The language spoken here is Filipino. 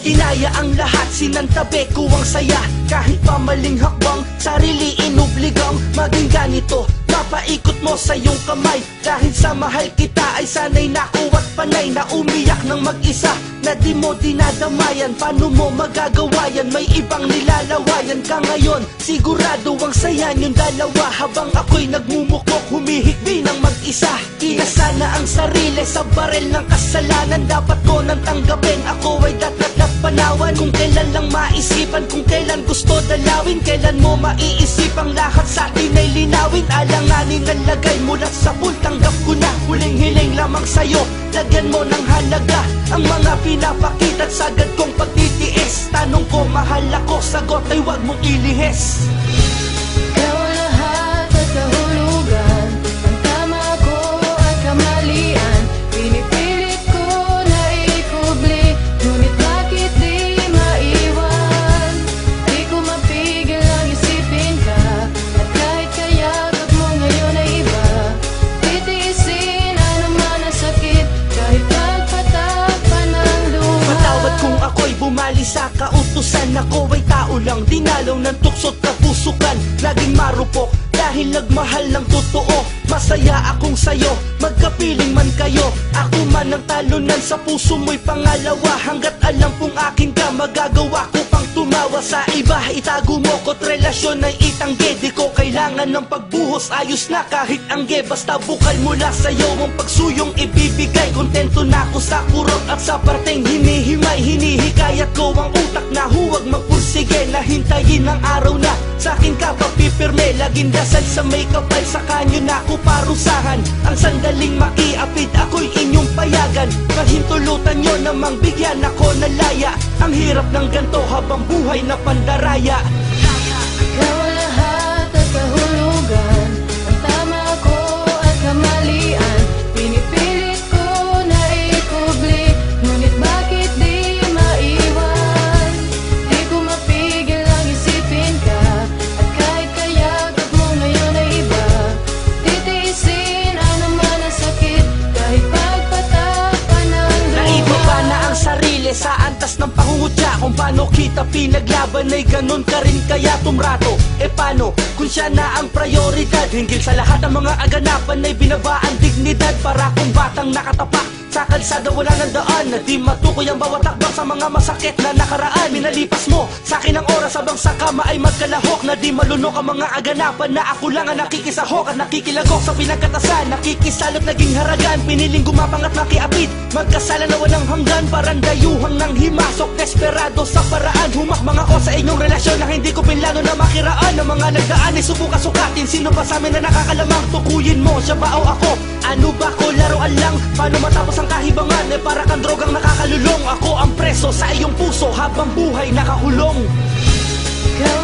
Kinaya ang lahat, sinantabi ko ang saya. Kahit pa maling hakbang, sarili inubligang maging ganito. Mapaikot mo sa iyong kamay. Dahil sa mahal kita ay sanay nakuwa't panay na umiyak ng mag-isa na di mo dinadamayan. Paano mo magagawa yan? May ibang nilalawayan ka ngayon. Sigurado ang saya niyong dalawa. Habang ako'y nagmumukmok, humihikbi ng mag-isa. Kinasana ang sarili sa barel ng kasalanan. Dapat ko nang tanggapin, ako ay datrat na panawan. Kung kailan lang maisipan, kung kailan gusto dalawin. Kailan mo maiisip ang lahat sa atin ay linawin. Alanganin ang lagay mula sa pool, tanggap ko na. Huling hiling lamang sa'yo, lagyan mo ng halaga ang mga pinapakita't sagad kong pagtitiis. Tanong ko, mahal ako, sagot ay wag mong ilihis. Ikaw ang lahat at kahulugan, ang tama ko at kamalian. Pinipilit ko na ikubli, ngunit bakit di maiwan? Di ko mapigil ang isipin ka, at kahit kayagap mo ngayon ay iba. Titiisin ano man ang sakit, kahit pagpatapan ng luha. Patawad kung ako'y bumali sa kautusan. Ako ay tao lang, dinalaw ng tuksot kapusukan. Laging marupok dahil nagmahal ng totoo. Masaya akong sayo, magkapiling man kayo. Ako man ang talunan, sa puso mo'y pangalawa. Hanggat alam kong akin ka, magagawa ko pang tumawa. Sa iba, itago mo ko't relasyon ay itangge. Di ko kailangan ng pagbuhos, ayos na kahit angge. Basta bukal mula sa'yo ang pagsuyong ibibigay. Kontento na ako sa kurot at sa parteng hinihimay. Hinihikayat ko ang utak na huwag magpursige. Nahintayin ang araw na sa'kin ka papipirme. Laging dasal sa may kapal, sa kanyo na ako parusahan. Ang sandaling makiapid, ako'y inyong payagan. Kahintulutan nyo namang bigyan ako ng laya. Ang hirap ng ganto habang buhay na pandaraya. Ikaw ang lahat at kahulugan, ang tama ko at kamalian. Pinipilit ko na ikubli, ngunit bakit di maiwan? Di ko mapigil ang isipin ka, at kahit kayagap mo ngayon ay iba. Titiisin ano man ang sakit, kahit pagpatapan ng luha. Naibaba na ang sarili sa antas ng pangungutya. Kung paano kita pinaglaban ay ganun ka rin kaya tumrato. E paano kung siya na ang prioridad? Hinggil sa lahat ng mga aganapan ay binaba ang dignidad. Para kung batang nakatapak sa kalsada wala ng daan, na di matukoy ang bawat takbang sa mga masakit na nakaraan. Minalipas mo sa akin ang oras habang sa kama ay magkalahok. Na di malunok ang mga aganapan, na ako lang ang nakikisahok at nakikilagok sa pinagkatasan. Nakikisalot naging haragan, piniling gumapang at makiapid. Magkasala na walang hanggan, parang dayuhang ng himasok. Desperado sa paraan, humakbang ako sa inyong relasyon na hindi ko pinlano na makiraan. Ang mga nagdaan ay subuka-sukatin, sino ba sa amin na nakakalamang? Tukuyin mo, siya ba o ako? Ano ba ko, laruan lang? Paano matapos ang kahibangan? Eh para kang drogang nakakalulong. Ako ang preso sa iyong puso habang buhay nakakulong. Ikaw